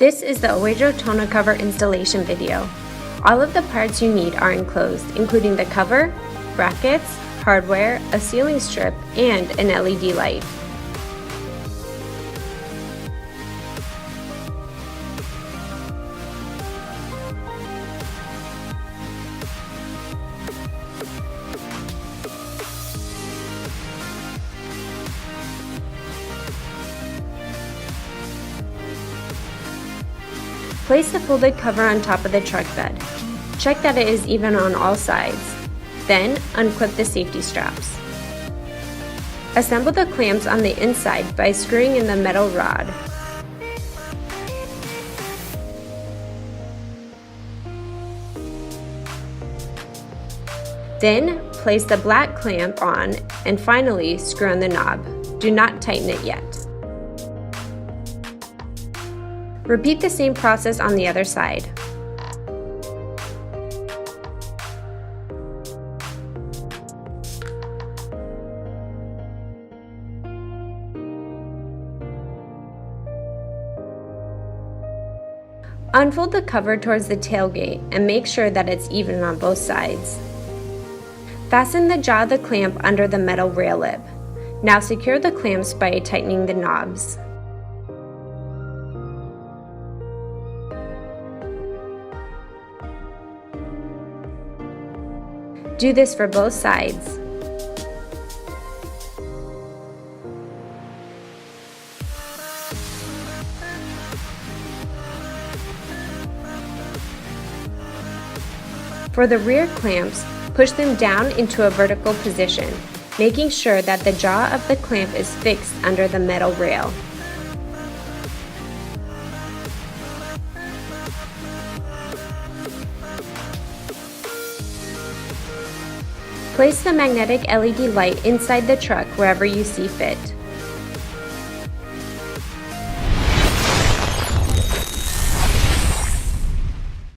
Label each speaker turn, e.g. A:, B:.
A: This is the OEDRO tonneau cover installation video. All of the parts you need are enclosed, including the cover, brackets, hardware, a ceiling strip, and an LED light. Place the folded cover on top of the truck bed. Check that it is even on all sides. Then, unclip the safety straps. Assemble the clamps on the inside by screwing in the metal rod. Then, place the black clamp on and finally screw on the knob. Do not tighten it yet. Repeat the same process on the other side. Unfold the cover towards the tailgate and make sure that it's even on both sides. Fasten the jaw of the clamp under the metal rail lip. Now secure the clamps by tightening the knobs. Do this for both sides. For the rear clamps, push them down into a vertical position, making sure that the jaw of the clamp is fixed under the metal rail. Place the magnetic LED light inside the truck wherever you see fit.